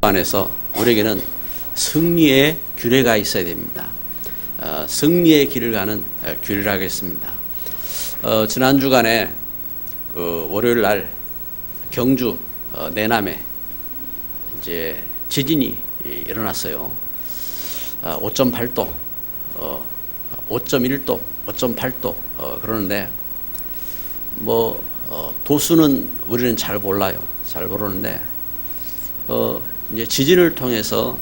안에서 우리에게는 승리의 규례가 있어야 됩니다. 승리의 길을 가는 규례를 하겠습니다. 지난 주간에 월요일 날 경주 내남에 이제 지진이 일어났어요. 5.8도, 5.1도, 5.8도 그러는데 도수는 우리는 잘 몰라요. 잘 모르는데 이제 지진을 통해서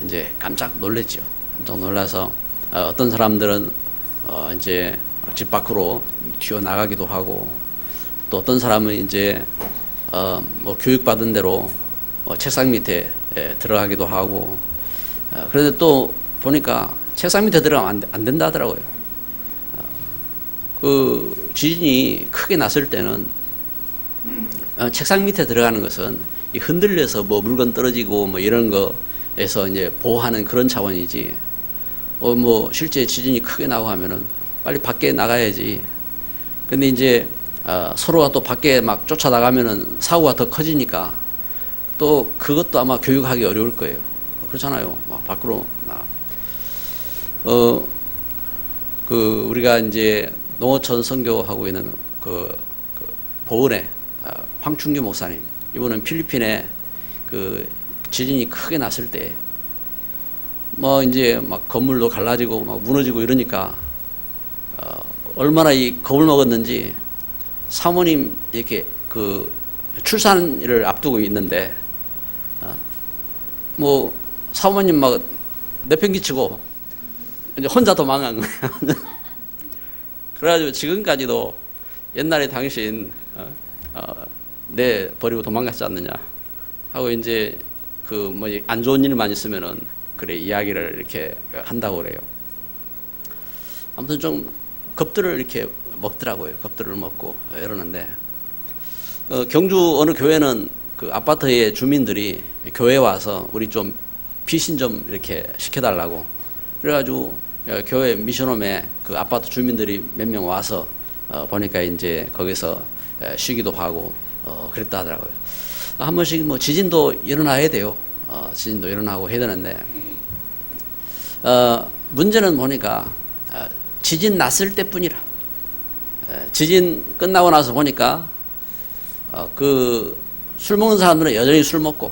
이제 깜짝 놀랐죠. 깜짝 놀라서 어떤 사람들은 이제 집 밖으로 튀어나가기도 하고, 또 어떤 사람은 이제 교육받은 대로 책상 밑에 들어가기도 하고, 그런데 또 보니까 책상 밑에 들어가면 안 된다 하더라고요. 그 지진이 크게 났을 때는 책상 밑에 들어가는 것은 흔들려서 물건 떨어지고 이런 거에서 이제 보호하는 그런 차원이지, 실제 지진이 크게 나고 하면은 빨리 밖에 나가야지. 근데 이제 서로가 또 밖에 막 쫓아나가면은 사고가 더 커지니까 또 그것도 아마 교육하기 어려울 거예요. 그렇잖아요. 밖으로 우리가 이제 농어촌 선교하고 있는 보은의 황충규 목사님, 이분은 필리핀에 지진이 크게 났을 때 이제 건물도 갈라지고 무너지고 이러니까 얼마나 겁을 먹었는지, 사모님 이렇게 출산을 앞두고 있는데 사모님 내팽개치고 이제 혼자 도망간 거예요. 그래가지고 지금까지도 옛날에 당신 내 버리고 도망갔지 않느냐 하고 이제 안 좋은 일만 있으면은 그래 이야기를 이렇게 한다고 그래요. 아무튼 좀 겁들을 이렇게 먹더라고요. 겁들을 먹고 이러는데 경주 어느 교회는 아파트의 주민들이 교회에 와서 우리 좀 피신 좀 이렇게 시켜달라고 그래가지고 교회 미션홈에 아파트 주민들이 몇 명 와서 보니까 이제 거기서 쉬기도 하고 그랬다 하더라고요. 한 번씩 지진도 일어나야 돼요. 지진도 일어나고 해야 되는데 문제는 보니까 지진 났을 때뿐이라. 지진 끝나고 나서 보니까 술 먹는 사람들은 여전히 술 먹고,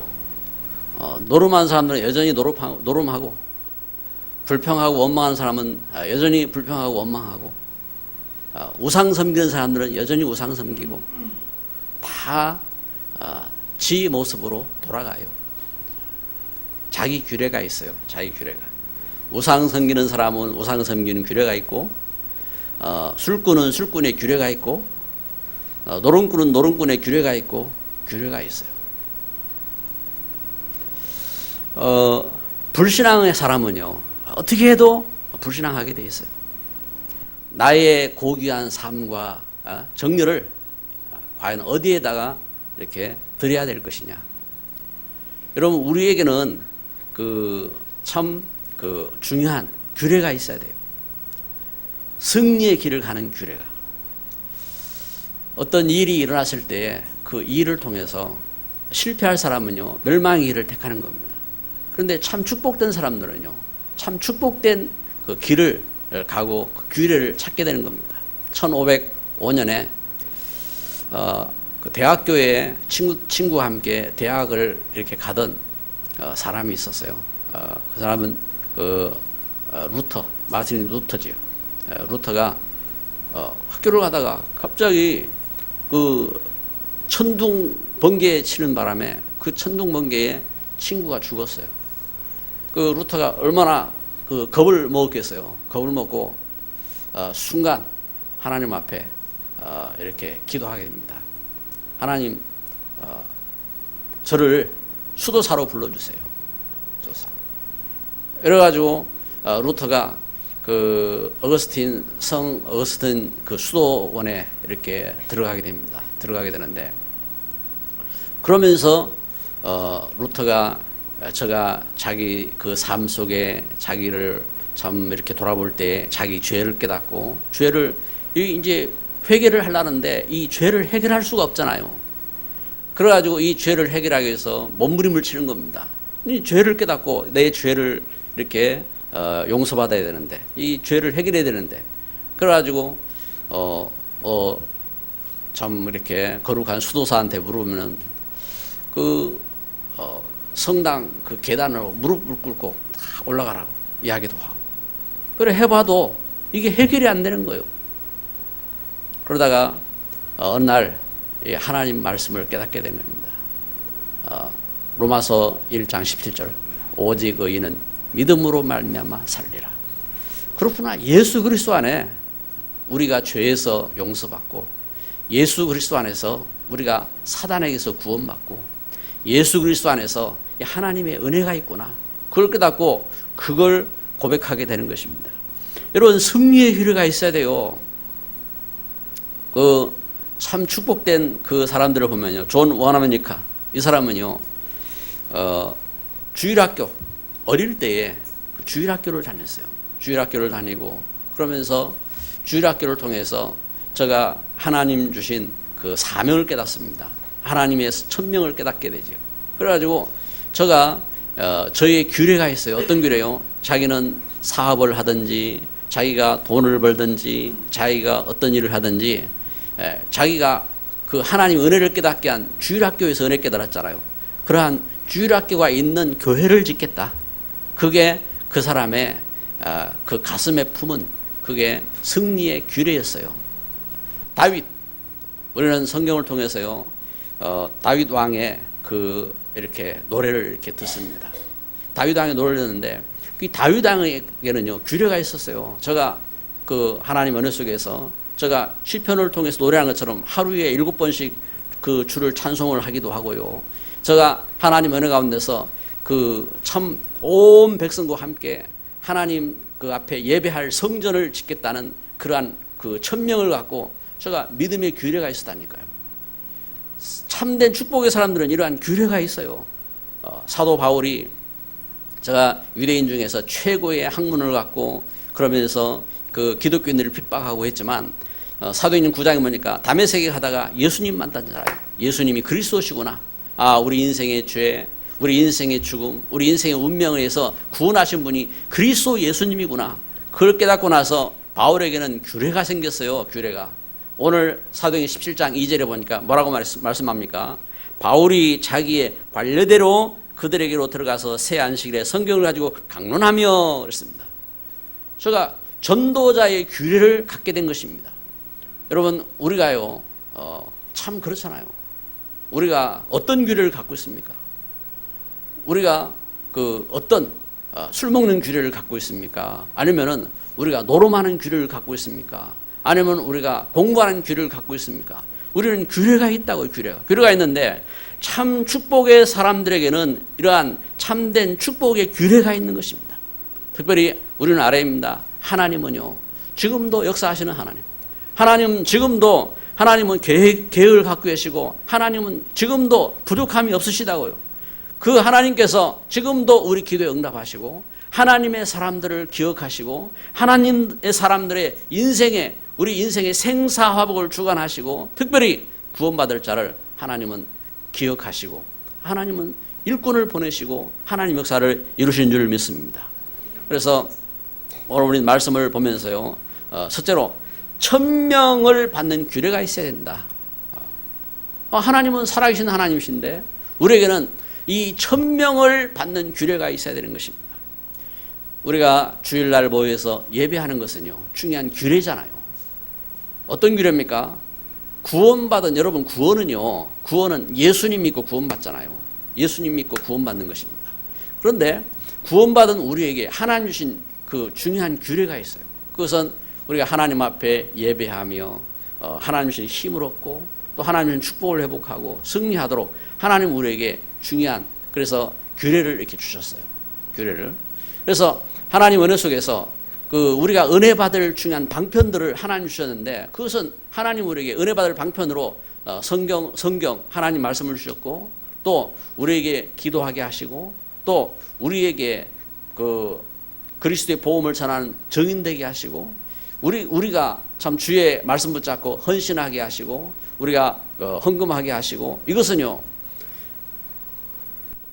노름하는 사람들은 여전히 노름하고, 불평하고 원망하는 사람은 여전히 불평하고 원망하고, 우상 섬기는 사람들은 여전히 우상 섬기고, 다 지 모습으로 돌아가요. 자기 규례가 있어요. 자기 규례가. 우상 섬기는 사람은 우상 섬기는 규례가 있고, 술꾼은 술꾼의 규례가 있고, 노름꾼은 노름꾼의 규례가 있고, 규례가 있어요. 불신앙의 사람은요, 어떻게 해도 불신앙하게 돼 있어요. 나의 고귀한 삶과 정열을 과연 어디에다가 이렇게 드려야 될 것이냐. 여러분, 우리에게는 참 중요한 규례가 있어야 돼요. 승리의 길을 가는 규례가. 어떤 일이 일어났을 때 그 일을 통해서 실패할 사람은요, 멸망의 길을 택하는 겁니다. 그런데 참 축복된 사람들은요, 참 축복된 길을 가고 규례를 찾게 되는 겁니다. 1505년에 대학교에 친구와 함께 대학을 이렇게 가던 사람이 있었어요. 그 사람은 마틴 루터지요. 루터가 학교를 가다가 갑자기 천둥 번개 치는 바람에 그 천둥 번개에 친구가 죽었어요. 루터가 얼마나 겁을 먹었겠어요. 겁을 먹고 순간 하나님 앞에 이렇게 기도하게 됩니다. 하나님, 저를 수도사로 불러주세요. 수도사. 이래가지고 루터가 성 어거스틴 수도원에 이렇게 들어가게 됩니다. 들어가게 되는데, 그러면서 루터가 자기 삶 속에 자기를 참 이렇게 돌아볼 때 자기 죄를 깨닫고, 죄를 이제 회개를 하려는데 이 죄를 해결할 수가 없잖아요. 그래가지고 이 죄를 해결하기 위해서 몸부림을 치는 겁니다. 이 죄를 깨닫고 내 죄를 이렇게 용서받아야 되는데, 이 죄를 해결해야 되는데, 그래가지고 참 이렇게 거룩한 수도사한테 물으면은 성당 그 계단으로 무릎을 꿇고 다 올라가라고 이야기도 하고, 그래 해봐도 이게 해결이 안 되는 거예요. 그러다가 어느 날 하나님 말씀을 깨닫게 된 겁니다. 로마서 1장 17절, 오직 의인은 믿음으로 말미암아 살리라. 그렇구나. 예수 그리스도 안에 우리가 죄에서 용서받고, 예수 그리스도 안에서 우리가 사단에게서 구원받고, 예수 그리스도 안에서 하나님의 은혜가 있구나. 그걸 깨닫고 그걸 고백하게 되는 것입니다. 여러분, 승리의 기회가 있어야 돼요. 참 축복된 그 사람들을 보면요, 존 워너메니카, 이 사람은요 주일학교, 어릴 때에 주일학교를 다녔어요. 주일학교를 다니고, 그러면서 주일학교를 통해서 제가 하나님 주신 그 사명을 깨닫습니다. 하나님의 천명을 깨닫게 되죠. 그래가지고 제가 저의 규례가 있어요. 어떤 규례요? 자기는 사업을 하든지, 자기가 돈을 벌든지, 자기가 어떤 일을 하든지, 자기가 그 하나님 은혜를 깨닫게 한 주일학교에서 은혜 깨달았잖아요. 그러한 주일학교가 있는 교회를 짓겠다. 그게 그 사람의 그 가슴에 품은 그게 승리의 규례였어요. 다윗, 우리는 성경을 통해서요 다윗 왕의 그 이렇게 노래를 이렇게 듣습니다. 다윗 왕의 노래를 듣는데, 그 다윗 왕에게는요 규례가 있었어요. 제가 그 하나님 은혜 속에서 제가 시편을 통해서 노래한 것처럼 하루에 7번씩 그 주를 찬송을 하기도 하고요. 제가 하나님 은혜 가운데서 그 참 온 백성과 함께 하나님 그 앞에 예배할 성전을 짓겠다는 그러한 그 천명을 갖고 제가 믿음의 규례가 있었다니까요. 참된 축복의 사람들은 이러한 규례가 있어요. 사도 바울이 제가 유대인 중에서 최고의 학문을 갖고 그러면서 그 기독교인들을 핍박하고 했지만, 사도행전 9장에 보니까 다메섹에 가다가 예수님 만났잖아요. 예수님이 그리스도시구나. 우리 인생의 죄, 우리 인생의 죽음, 우리 인생의 운명에 의해서 구원하신 분이 그리스도 예수님이구나. 그걸 깨닫고 나서 바울에게는 규례가 생겼어요. 규례가. 오늘 사도행전 17장 2절에 보니까 뭐라고 말씀합니까? 바울이 자기의 관례대로 그들에게로 들어가서 새 안식일에 성경을 가지고 강론하며 그랬습니다. 제가 전도자의 규례를 갖게 된 것입니다. 여러분, 우리가요 참 그렇잖아요. 우리가 어떤 규례를 갖고 있습니까? 우리가 그 어떤 술 먹는 규례를 갖고 있습니까? 아니면은 우리가 노름하는 규례를 갖고 있습니까? 아니면 우리가 공부하는 규례를 갖고 있습니까? 우리는 규례가 있다고요. 규례가 있는데, 참 축복의 사람들에게는 이러한 참된 축복의 규례가 있는 것입니다. 특별히 우리는 알아야 합니다. 하나님은요 지금도 역사하시는 하나님 지금도 하나님은 계획을 갖고 계시고, 하나님은 지금도 부족함이 없으시다고요. 그 하나님께서 지금도 우리 기도에 응답하시고, 하나님의 사람들을 기억하시고, 하나님의 사람들의 인생에, 우리 인생의 생사화복을 주관하시고, 특별히 구원받을 자를 하나님은 기억하시고, 하나님은 일꾼을 보내시고 하나님 역사를 이루신 줄 믿습니다. 그래서 오늘 우리 말씀을 보면서요 첫째로 천명을 받는 규례가 있어야 된다. 하나님은 살아계신 하나님이신데 우리에게는 이 천명을 받는 규례가 있어야 되는 것입니다. 우리가 주일날 모여서 예배하는 것은요 중요한 규례잖아요. 어떤 규례입니까? 구원받은 여러분, 구원은 예수님 믿고 구원받잖아요. 예수님 믿고 구원받는 것입니다. 그런데 구원받은 우리에게 하나님 주신 그 중요한 규례가 있어요. 그것은 우리가 하나님 앞에 예배하며 하나님 주신 힘을 얻고 또 하나님 주신 축복을 회복하고 승리하도록 하나님 우리에게 중요한, 그래서 규례를 이렇게 주셨어요. 규례를. 그래서 하나님 은혜 속에서 그 우리가 은혜 받을 중요한 방편들을 하나님 주셨는데, 그것은 하나님 우리에게 은혜 받을 방편으로 성경 하나님 말씀을 주셨고, 또 우리에게 기도하게 하시고, 또 우리에게 그 그리스도의 복음을 전하는 증인 되게 하시고, 우리가 참 주의 말씀 붙잡고 헌신하게 하시고, 우리가 헌금하게 하시고, 이것은요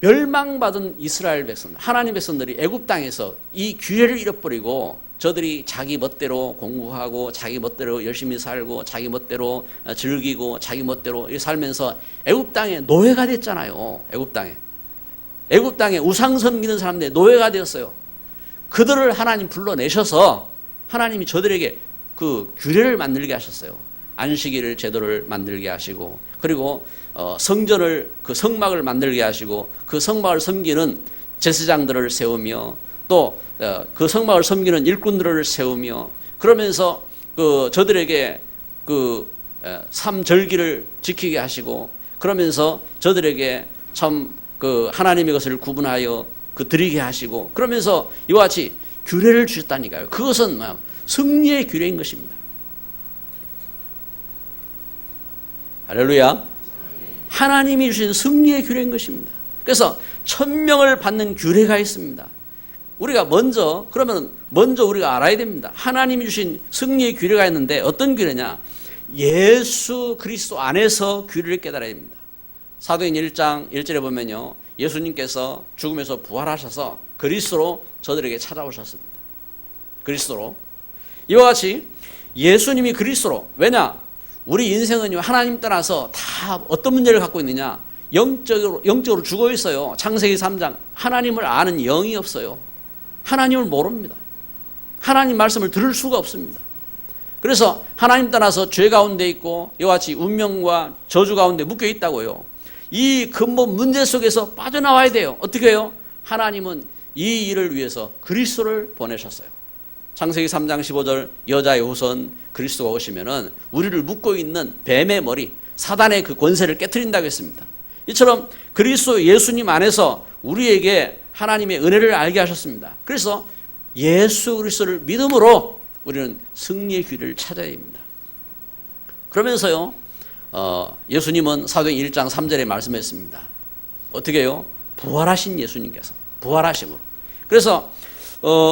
멸망받은 이스라엘 백성들, 하나님 백성들이 애굽 땅에서 이 규례를 잃어버리고 저들이 자기 멋대로 공부하고 자기 멋대로 열심히 살고 자기 멋대로 즐기고 자기 멋대로 살면서 애굽 땅에 노예가 됐잖아요. 애굽 땅에 우상 섬기는 사람들의 노예가 되었어요. 그들을 하나님 불러내셔서 하나님이 저들에게 그 규례를 만들게 하셨어요. 안식일을 제도를 만들게 하시고, 그리고 성전을, 그 성막을 만들게 하시고, 그 성막을 섬기는 제사장들을 세우며, 또 그 성막을 섬기는 일꾼들을 세우며, 그러면서 그 저들에게 그 삼절기를 지키게 하시고, 그러면서 저들에게 참 그 하나님의 것을 구분하여 그 드리게 하시고, 그러면서 이와 같이 규례를 주셨다니까요. 그것은 승리의 규례인 것입니다. 할렐루야. 하나님이 주신 승리의 규례인 것입니다. 그래서 1000명을 받는 규례가 있습니다. 우리가 먼저 우리가 알아야 됩니다. 하나님이 주신 승리의 규례가 있는데 어떤 규례냐? 예수 그리스도 안에서 규례를 깨달아야 됩니다. 사도행 1장 1절에 보면요, 예수님께서 죽음에서 부활하셔서 그리스도로 저들에게 찾아오셨습니다. 그리스도로. 이와 같이 예수님이 그리스도로, 왜냐? 우리 인생은요, 하나님 떠나서 다 어떤 문제를 갖고 있느냐? 영적으로 죽어 있어요. 창세기 3장. 하나님을 아는 영이 없어요. 하나님을 모릅니다. 하나님 말씀을 들을 수가 없습니다. 그래서 하나님 떠나서 죄 가운데 있고 이와 같이 운명과 저주 가운데 묶여 있다고요. 이 근본 문제 속에서 빠져나와야 돼요. 어떻게 해요? 하나님은 이 일을 위해서 그리스도를 보내셨어요. 창세기 3장 15절, 여자의 후손 그리스도가 오시면은 우리를 묶고 있는 뱀의 머리, 사단의 그 권세를 깨트린다고 했습니다. 이처럼 그리스도 예수님 안에서 우리에게 하나님의 은혜를 알게 하셨습니다. 그래서 예수 그리스도를 믿음으로 우리는 승리의 길을 찾아야 됩니다. 그러면서요, 예수님은 사도행 1장 3절에 말씀했습니다. 어떻게 해요? 부활하신 예수님께서, 부활하심으로. 그래서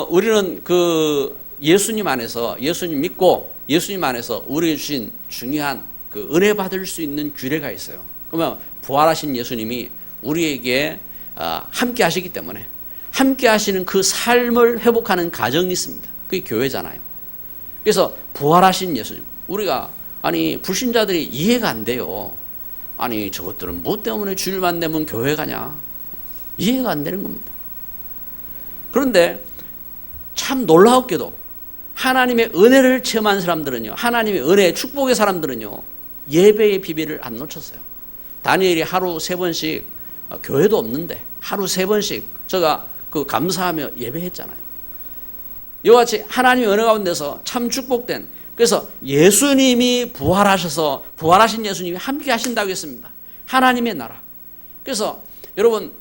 우리는 그 예수님 안에서, 예수님 믿고 예수님 안에서 우리에게 주신 중요한 그 은혜 받을 수 있는 규례가 있어요. 그러면 부활하신 예수님이 우리에게 함께 하시기 때문에 함께 하시는 그 삶을 회복하는 가정이 있습니다. 그게 교회잖아요. 그래서 부활하신 예수님, 우리가 불신자들이 이해가 안 돼요. 저것들은 뭐 때문에 주일만 되면 교회 가냐? 이해가 안 되는 겁니다. 그런데 참 놀라웠게도 하나님의 은혜를 체험한 사람들은요, 하나님의 은혜의 축복의 사람들은요, 예배의 비밀을 안 놓쳤어요. 다니엘이 하루 3번씩, 교회도 없는데 하루 3번씩 제가 그 감사하며 예배했잖아요. 이와 같이 하나님의 은혜 가운데서 참 축복된, 그래서 예수님이 부활하셔서 부활하신 예수님이 함께 하신다고 했습니다. 하나님의 나라. 그래서 여러분,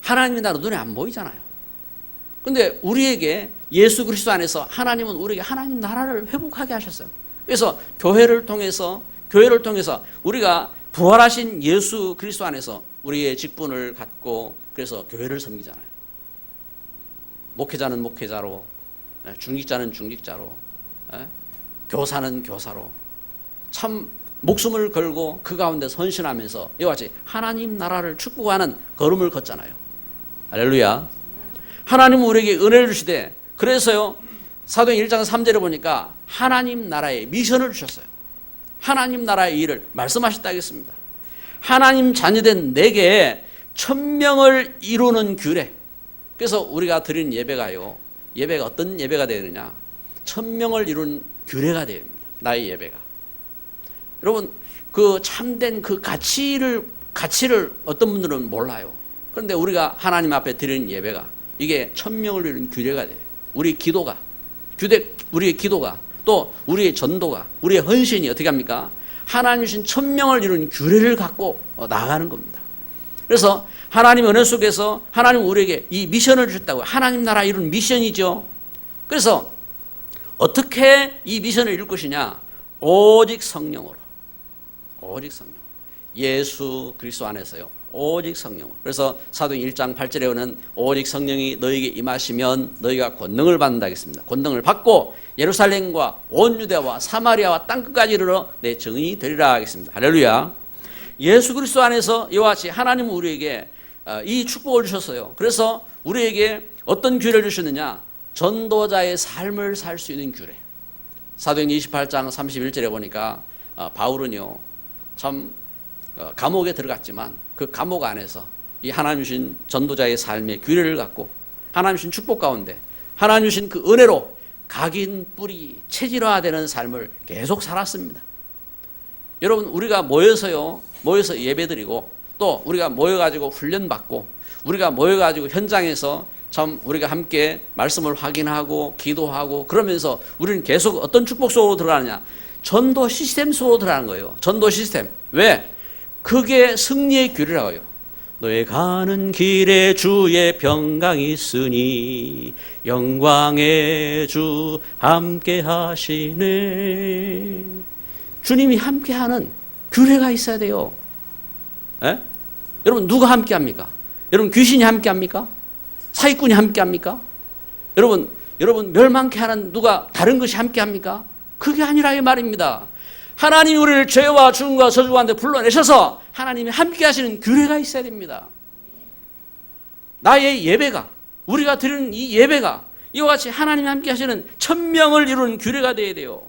하나님의 나라 눈에 안 보이잖아요. 근데 우리에게 예수 그리스도 안에서 하나님은 우리에게 하나님 나라를 회복하게 하셨어요. 그래서 교회를 통해서 우리가 부활하신 예수 그리스도 안에서 우리의 직분을 갖고 그래서 교회를 섬기잖아요. 목회자는 목회자로, 중직자는 중직자로, 교사는 교사로 참 목숨을 걸고 그 가운데 헌신하면서 이와 같이 하나님 나라를 축복하는 걸음을 걷잖아요. 할렐루야. 하나님은 우리에게 은혜를 주시되, 그래서요, 사도행 1장 3절에 보니까 하나님 나라의 미션을 주셨어요. 하나님 나라의 일을 말씀하셨다고 했습니다. 하나님 자녀된 내게 1000명을 이루는 규례. 그래서 우리가 드리는 예배가요, 예배가 어떤 예배가 되느냐? 1000명을 이룬 규례가 됩니다. 나의 예배가. 여러분, 그 참된 그 가치를 어떤 분들은 몰라요. 그런데 우리가 하나님 앞에 드리는 예배가 이게 1000명을 이룬 규례가 돼요. 우리의 기도가 또 우리의 전도가, 우리의 헌신이 어떻게 합니까? 하나님 주신 1000명을 이룬 규례를 갖고 나아가는 겁니다. 그래서 하나님의 은혜 속에서 하나님 우리에게 이 미션을 주셨다고요. 하나님 나라 이룬 미션이죠. 그래서 어떻게 이 미션을 이룰 것이냐? 오직 성령으로. 오직 성령. 예수 그리스도 안에서요. 오직 성령. 그래서 사도행 1장 8절에는 오직 성령이 너희에게 임하시면 너희가 권능을 받는다 하겠습니다. 권능을 받고 예루살렘과 온 유대와 사마리아와 땅끝까지 이르러 내 증인이 되리라 하겠습니다. 할렐루야. 예수 그리스도 안에서 이와 같이 하나님은 우리에게 이 축복을 주셨어요. 그래서 우리에게 어떤 규례를 주셨느냐? 전도자의 삶을 살 수 있는 규례. 사도행전 28장 31절에 보니까 바울은요 참 감옥에 들어갔지만 그 감옥 안에서 이 하나님 주신 전도자의 삶의 규례를 갖고 하나님 주신 축복 가운데 하나님 주신 그 은혜로 각인 뿌리 체질화되는 삶을 계속 살았습니다. 여러분 우리가 모여서 예배드리고 또 우리가 모여가지고 훈련받고 우리가 모여가지고 현장에서 참 우리가 함께 말씀을 확인하고 기도하고 그러면서 우리는 계속 어떤 축복 속으로 들어가느냐? 전도 시스템 속으로 들어가는 거예요. 전도 시스템. 왜? 그게 승리의 규례라고요. 너의 가는 길에 주의 평강이 있으니 영광의 주 함께 하시네. 주님이 함께 하는 규례가 있어야 돼요. 에? 여러분 누가 함께 합니까? 여러분 귀신이 함께 합니까? 사기꾼이 함께 합니까? 여러분 멸망케 하는 누가 다른 것이 함께 합니까? 그게 아니라 이 말입니다. 하나님이 우리를 죄와 죽음과 저주 가운데 불러내셔서 하나님이 함께 하시는 규례가 있어야 됩니다. 나의 예배가 우리가 드리는 이 예배가 이와 같이 하나님이 함께 하시는 천명을 이루는 규례가 되어야 돼요.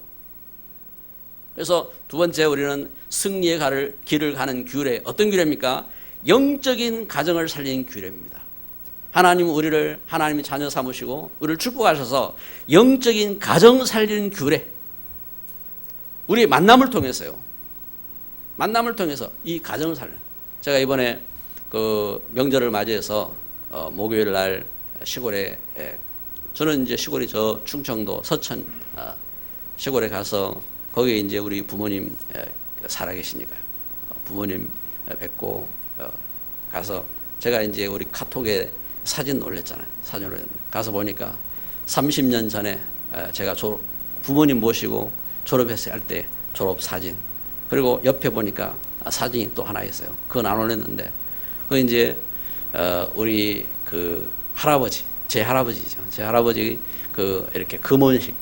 그래서 두 번째 우리는 승리의 길을 가는 규례. 어떤 규례입니까? 영적인 가정을 살리는 규례입니다. 하나님은 우리를 하나님의 자녀 삼으시고 우리를 축복하셔서 영적인 가정 살리는 규례. 우리 만남을 통해서요. 만남을 통해서 이 가정을 살려. 제가 이번에 그 명절을 맞이해서 목요일 날 시골에 저는 이제 시골이 저 충청도 서천 시골에 가서 거기에 이제 우리 부모님 살아 계시니까요. 부모님 뵙고 가서 제가 이제 우리 카톡에 사진 올렸잖아요. 사진 올렸는데 가서 보니까 30년 전에 제가 부모님 모시고 졸업했을 때 졸업 사진 그리고 옆에 보니까 사진이 또 하나 있어요. 그건 안 올렸는데 그 이제 우리 그 할아버지 제 할아버지죠. 제 할아버지 그 이렇게 금혼식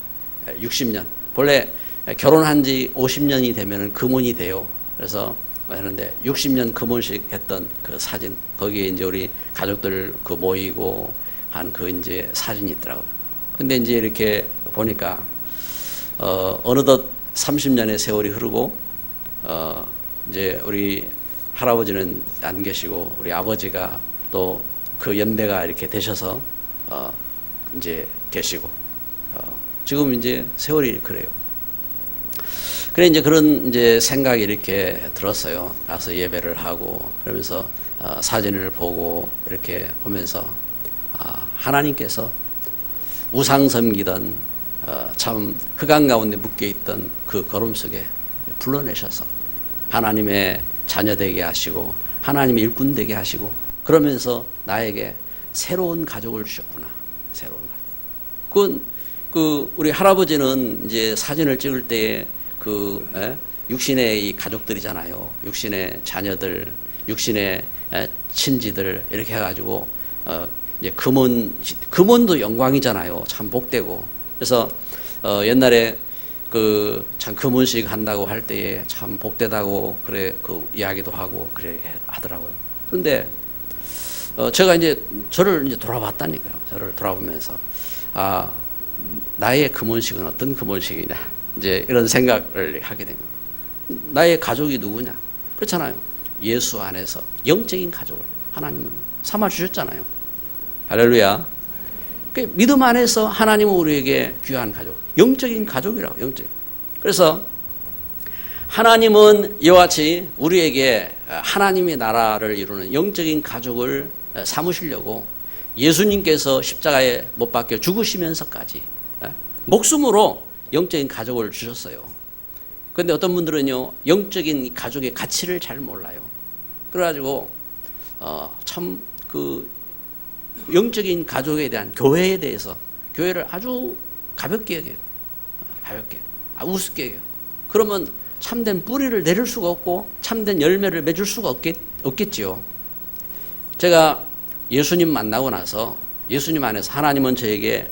60년 본래 결혼한 지 50년이 되면은 금혼이 돼요. 그래서 하는데 60년 금혼식 했던 그 사진 거기에 이제 우리 가족들 그 모이고 한 그 이제 사진이 있더라고요. 근데 이제 이렇게 보니까 어느덧 30년의 세월이 흐르고 이제 우리 할아버지는 안 계시고 우리 아버지가 또 그 연배가 이렇게 되셔서 이제 계시고 지금 이제 세월이 그래요. 그래 이제 그런 이제 생각이 이렇게 들었어요. 가서 예배를 하고 그러면서 사진을 보고 이렇게 보면서 하나님께서 우상 섬기던 참 흑암 가운데 묶여 있던 그 걸음 속에 불러내셔서 하나님의 자녀 되게 하시고 하나님의 일꾼 되게 하시고 그러면서 나에게 새로운 가족을 주셨구나. 새로운 가족. 그 우리 할아버지는 이제 사진을 찍을 때에 그 육신의 이 가족들이잖아요. 육신의 자녀들, 육신의 친지들 이렇게 해가지고 이제 금혼도 영광이잖아요. 참 복되고. 그래서 옛날에 그 참 금혼식 한다고 할 때에 참 복되다고 그래 그 이야기도 하고 그래 하더라고요. 그런데 제가 이제 저를 이제 돌아봤다니까요. 저를 돌아보면서 나의 금혼식은 어떤 금혼식이냐 이제 이런 생각을 하게 된 거예요. 나의 가족이 누구냐? 그렇잖아요. 예수 안에서 영적인 가족을 하나님은 삼아 주셨잖아요. 할렐루야. 믿음 안에서 하나님은 우리에게 귀한 가족, 영적인 가족이라고 영적. 그래서 하나님은 이와 같이 우리에게 하나님의 나라를 이루는 영적인 가족을 삼으시려고 예수님께서 십자가에 못 박혀 죽으시면서까지 목숨으로 영적인 가족을 주셨어요. 그런데 어떤 분들은요 영적인 가족의 가치를 잘 몰라요. 그래가지고 참 그 영적인 가족에 대한 교회에 대해서 교회를 아주 가볍게 여겨요. 가볍게 우습게 여겨요. 그러면 참된 뿌리를 내릴 수가 없고 참된 열매를 맺을 수가 없겠지요. 제가 예수님 만나고 나서 예수님 안에서 하나님은 저에게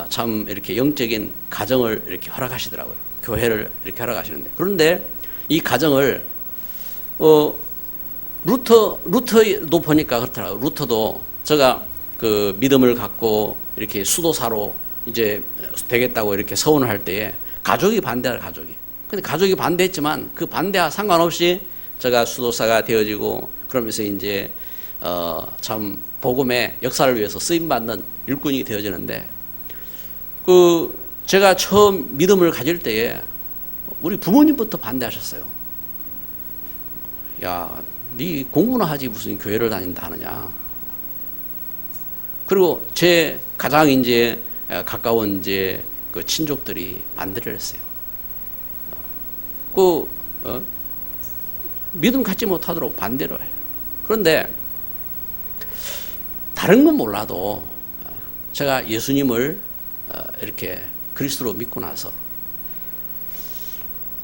참 이렇게 영적인 가정을 이렇게 허락하시더라고요. 교회를 이렇게 허락하시는데 그런데 이 가정을 루터도 보니까 그렇더라고요. 루터도 제가 그 믿음을 갖고 이렇게 수도사로 이제 되겠다고 이렇게 서원을 할 때에 가족이 반대할 가족이. 근데 가족이 반대했지만 그 반대와 상관없이 제가 수도사가 되어지고 그러면서 이제 참 복음의 역사를 위해서 쓰임 받는 일꾼이 되어지는데 그 제가 처음 믿음을 가질 때에 우리 부모님부터 반대하셨어요. 야, 네 공부나 하지 무슨 교회를 다닌다 하느냐. 그리고 제 가장 이제 가까운 이제 그 친족들이 반대를 했어요. 믿음 갖지 못하도록 반대를 해요. 그런데 다른 건 몰라도 제가 예수님을 이렇게 그리스도로 믿고 나서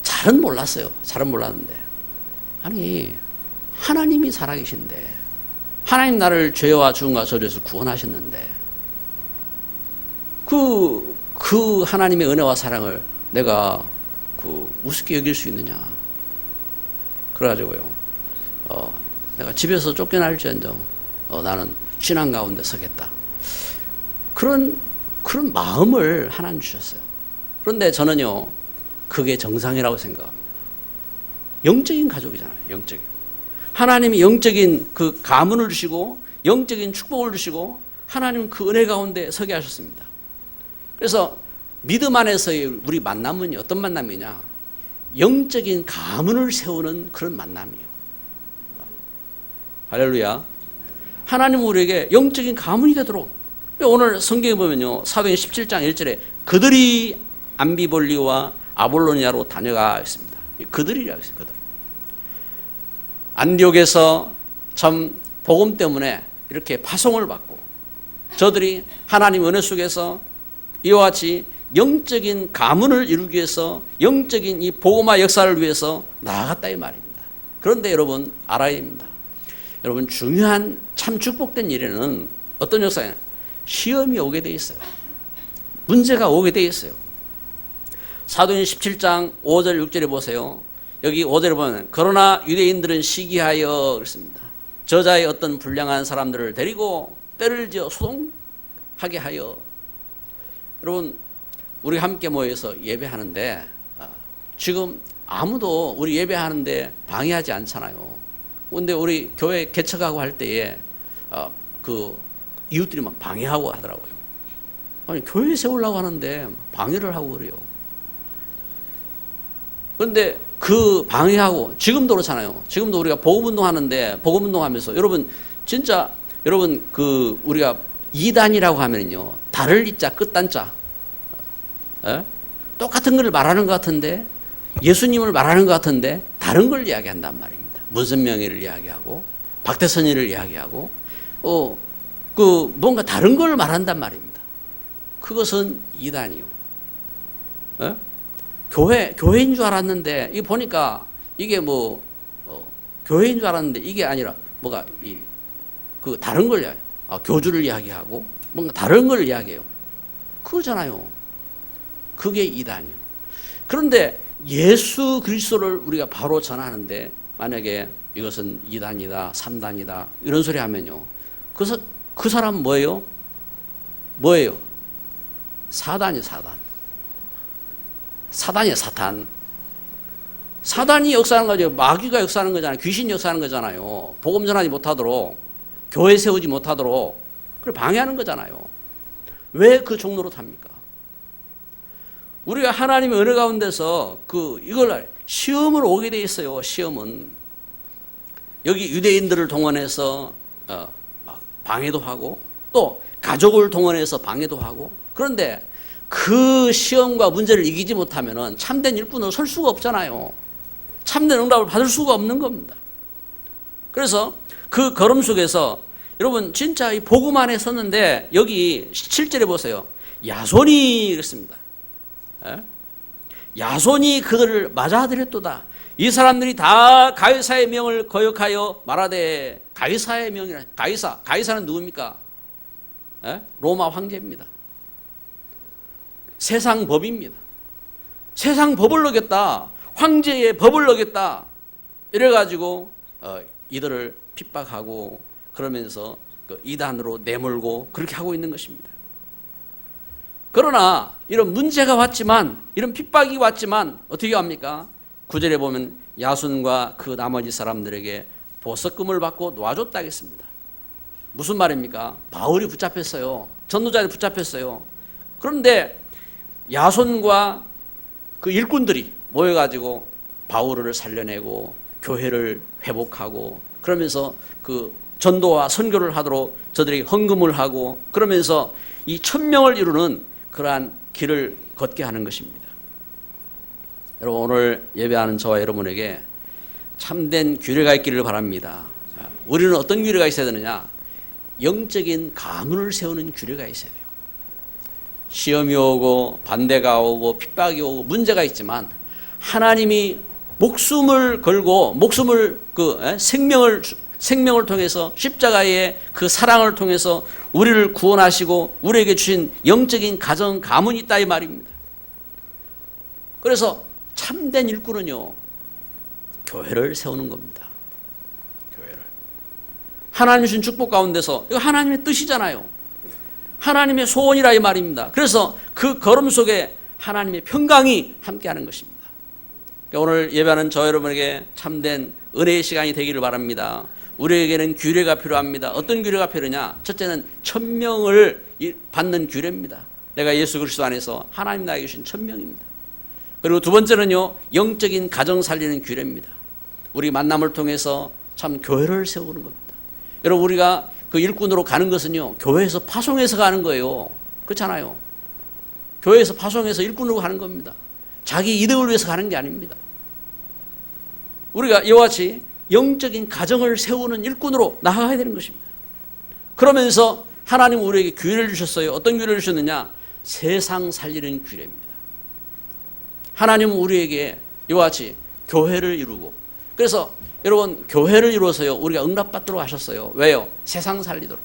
잘은 몰랐어요. 잘은 몰랐는데 아니 하나님이 살아계신데 하나님 나를 죄와 죽음과 저주에서 구원하셨는데 그 하나님의 은혜와 사랑을 내가 우습게 여길 수 있느냐. 그래가지고요 내가 집에서 쫓겨날지언정 나는 신앙 가운데 서겠다. 그런 마음을 하나님 주셨어요. 그런데 저는요 그게 정상이라고 생각합니다. 영적인 가족이잖아요. 영적인 하나님이 영적인 그 가문을 주시고 영적인 축복을 주시고 하나님은 그 은혜 가운데 서게 하셨습니다. 그래서 믿음 안에서의 우리 만남은 어떤 만남이냐, 영적인 가문을 세우는 그런 만남이에요. 할렐루야. 하나님은 우리에게 영적인 가문이 되도록. 오늘 성경에 보면요 사도행 17장 1절에 그들이 암비볼리와 아볼로니아로 다녀가 있습니다. 그들이라고 했어요. 그들. 안디옥에서 참 복음 때문에 이렇게 파송을 받고 저들이 하나님 은혜 속에서 이와 같이 영적인 가문을 이루기 위해서 영적인 이 복음화 역사를 위해서 나아갔다 이 말입니다. 그런데 여러분 알아야 됩니다. 여러분 중요한 참 축복된 일에는 어떤 역사냐, 시험이 오게 돼 있어요. 문제가 오게 돼 있어요. 사도행 17장 5절 6절에 보세요. 여기 5절에 보면 그러나 유대인들은 시기하여 그랬습니다. 저자의 어떤 불량한 사람들을 데리고 때를 지어 소동하게 하여. 여러분 우리 함께 모여서 예배하는데 지금 아무도 우리 예배하는데 방해하지 않잖아요. 그런데 우리 교회 개척하고 할 때에 그 이웃들이 막 방해하고 하더라고요. 아니 교회 세우려고 하는데 방해를 하고 그래요. 그런데 그 방해하고 지금도 그렇잖아요. 지금도 우리가 복음운동 하는데 복음운동 하면서 여러분 진짜 여러분 그 우리가 이단이라고 하면요 달을 이자 끝단자 똑같은 걸 말하는 것 같은데 예수님을 말하는 것 같은데 다른 걸 이야기한단 말입니다. 문선명이를 이야기하고 박태선이를 이야기하고 그 뭔가 다른 걸 말한단 말입니다. 그것은 이단이요. 교회인 줄 알았는데 이 보니까 이게 뭐 교회인 줄 알았는데 이게 아니라 뭐가 그 다른 걸 이야기, 교주를 이야기하고 뭔가 다른 걸 이야기해요. 그거잖아요. 그게 이단이요. 그런데 예수 그리스도를 우리가 바로 전하는데 만약에 이것은 이단이다, 삼단이다 이런 소리 하면요. 그래서 그 사람은 뭐예요? 뭐예요? 사단이 사단. 사단이에요, 사탄. 사단이 역사하는 거죠. 마귀가 역사하는 거잖아요. 귀신이 역사하는 거잖아요. 복음 전하지 못하도록, 교회 세우지 못하도록, 그걸 방해하는 거잖아요. 왜 그 종로로 탑니까? 우리가 하나님의 은혜 가운데서 이걸 시험을 오게 돼 있어요. 시험은 여기 유대인들을 동원해서 방해도 하고 또 가족을 동원해서 방해도 하고. 그런데 그 시험과 문제를 이기지 못하면 참된 일꾼은 설 수가 없잖아요. 참된 응답을 받을 수가 없는 겁니다. 그래서 그 걸음 속에서 여러분 진짜 이 복음 안에 섰는데 여기 7절에 보세요. 야손이 그랬습니다. 야손이 그들을 맞아들였도다. 이 사람들이 다 가이사의 명을 거역하여 말하되. 가이사의 명이라. 가이사는 누굽니까? 로마 황제입니다. 세상 법입니다. 세상 법을 어겼다. 황제의 법을 어겼다. 이래가지고 이들을 핍박하고 그러면서 그 이단으로 내몰고 그렇게 하고 있는 것입니다. 그러나 이런 문제가 왔지만, 이런 핍박이 왔지만 어떻게 합니까? 9절에 보면 야손과 그 나머지 사람들에게 보석금을 받고 놓아줬다 하겠습니다. 무슨 말입니까? 바울이 붙잡혔어요. 전도자들이 붙잡혔어요. 그런데 야손과 그 일꾼들이 모여가지고 바울을 살려내고 교회를 회복하고 그러면서 그 전도와 선교를 하도록 저들이 헌금을 하고 그러면서 이 1000명을 이루는 그러한 길을 걷게 하는 것입니다. 여러분, 오늘 예배하는 저와 여러분에게 참된 규례가 있기를 바랍니다. 우리는 어떤 규례가 있어야 되느냐? 영적인 가문을 세우는 규례가 있어야 돼요. 시험이 오고 반대가 오고 핍박이 오고 문제가 있지만 하나님이 목숨을 걸고 생명을 통해서 십자가의 그 사랑을 통해서 우리를 구원하시고 우리에게 주신 영적인 가정 가문이 있다 이 말입니다. 그래서 참된 일꾼은요, 교회를 세우는 겁니다. 교회를. 하나님 주신 축복 가운데서, 이거 하나님의 뜻이잖아요. 하나님의 소원이라 이 말입니다. 그래서 그 걸음 속에 하나님의 평강이 함께하는 것입니다. 오늘 예배하는 저 여러분에게 참된 은혜의 시간이 되기를 바랍니다. 우리에게는 규례가 필요합니다. 어떤 규례가 필요하냐? 첫째는 1000명을 받는 규례입니다. 내가 예수 그리스도 안에서 하나님 나에게 주신 1000명입니다. 그리고 두 번째는요, 영적인 가정 살리는 규례입니다. 우리 만남을 통해서 참 교회를 세우는 겁니다. 여러분, 우리가 그 일꾼으로 가는 것은요, 교회에서 파송해서 가는 거예요. 그렇잖아요. 교회에서 파송해서 일꾼으로 가는 겁니다. 자기 이득을 위해서 가는 게 아닙니다. 우리가 이와 같이 영적인 가정을 세우는 일꾼으로 나아가야 되는 것입니다. 그러면서 하나님은 우리에게 규례를 주셨어요. 어떤 규례를 주셨느냐? 세상 살리는 규례입니다. 하나님은 우리에게 이와 같이 교회를 이루고, 그래서 여러분, 교회를 이루어서요, 우리가 응답받도록 하셨어요. 왜요? 세상 살리도록.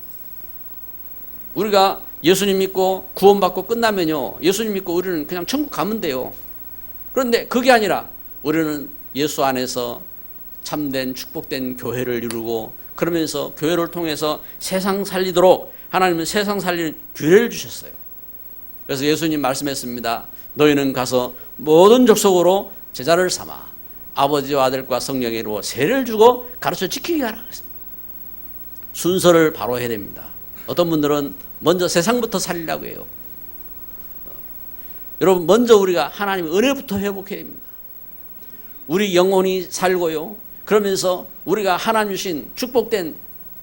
우리가 예수님 믿고 구원받고 끝나면요, 예수님 믿고 우리는 그냥 천국 가면 돼요. 그런데 그게 아니라 우리는 예수 안에서 참된 축복된 교회를 이루고 그러면서 교회를 통해서 세상 살리도록 하나님은 세상 살리는 규례를 주셨어요. 그래서 예수님 말씀했습니다. 너희는 가서 모든 족속으로 제자를 삼아 아버지와 아들과 성령의 이름으로 세례를 주고 가르쳐 지키게 하라 그랬습니다. 순서를 바로 해야 됩니다. 어떤 분들은 먼저 세상부터 살리려고 해요. 여러분, 먼저 우리가 하나님의 은혜부터 회복해야 됩니다. 우리 영혼이 살고요, 그러면서 우리가 하나님 주신 축복된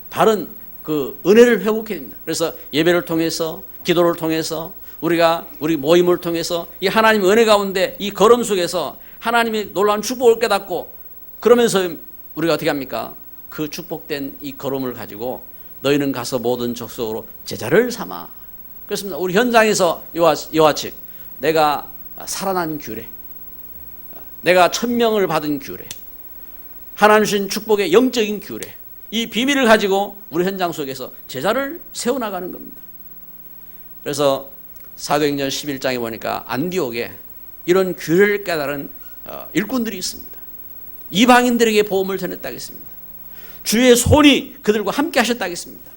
바른 그 은혜를 회복해야 됩니다. 그래서 예배를 통해서, 기도를 통해서, 우리 모임을 통해서 이 하나님의 은혜 가운데 이 걸음 속에서 하나님의 놀라운 축복을 깨닫고, 그러면서 우리가 어떻게 합니까? 그 축복된 이 걸음을 가지고 너희는 가서 모든 족속으로 제자를 삼아. 그렇습니다. 우리 현장에서 이와 같이 내가 살아난 규례, 내가 1000명을 받은 규례, 하나님 주신 축복의 영적인 규례, 이 비밀을 가지고 우리 현장 속에서 제자를 세워나가는 겁니다. 그래서 사도행전 11장에 보니까 안디옥에 이런 규례를 깨달은 일꾼들이 있습니다. 이방인들에게 복음을 전했다고 했습니다. 주의 손이 그들과 함께 하셨다고 했습니다.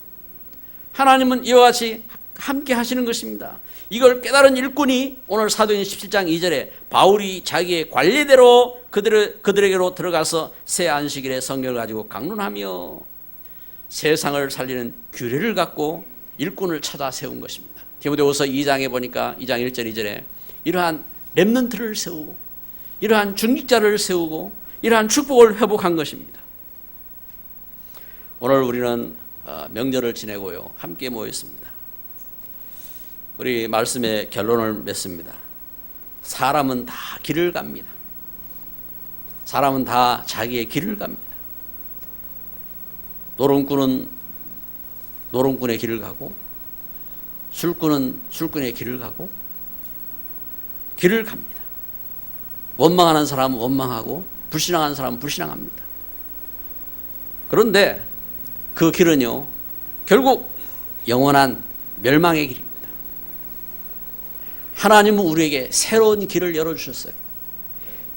하나님은 이와 같이 함께 하시는 것입니다. 이걸 깨달은 일꾼이 오늘 사도행전 17장 2절에 바울이 자기의 관리대로 그들에게로 들어가서 새 안식일에 성경을 가지고 강론하며 세상을 살리는 규례를 갖고 일꾼을 찾아 세운 것입니다. 디모데후서 2장에 보니까 2장 1절 2절에 이러한 렘넌트를 세우고 이러한 중직자를 세우고 이러한 축복을 회복한 것입니다. 오늘 우리는 명절을 지내고요, 함께 모였습니다. 우리 말씀의 결론을 맺습니다. 사람은 다 길을 갑니다. 사람은 다 자기의 길을 갑니다. 노름꾼은 노름꾼의 길을 가고, 술꾼은 술꾼의 길을 가고, 길을 갑니다. 원망하는 사람은 원망하고, 불신앙하는 사람은 불신앙합니다. 그런데 그 길은요, 결국 영원한 멸망의 길입니다. 하나님은 우리에게 새로운 길을 열어주셨어요.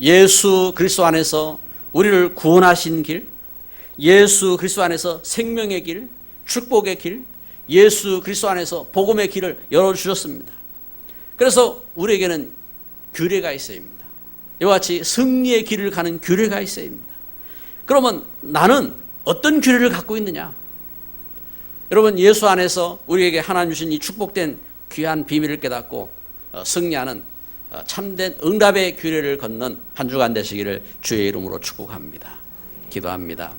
예수 그리스도 안에서 우리를 구원하신 길, 예수 그리스도 안에서 생명의 길, 축복의 길, 예수 그리스도 안에서 복음의 길을 열어주셨습니다. 그래서 우리에게는 규례가 있어야 합니다. 이와 같이 승리의 길을 가는 규례가 있어야 합니다. 그러면 나는 어떤 규례를 갖고 있느냐? 여러분, 예수 안에서 우리에게 하나님 주신 이 축복된 귀한 비밀을 깨닫고 승리하는 참된 응답의 규례를 걷는 한 주간 되시기를 주의 이름으로 축복합니다. 기도합니다.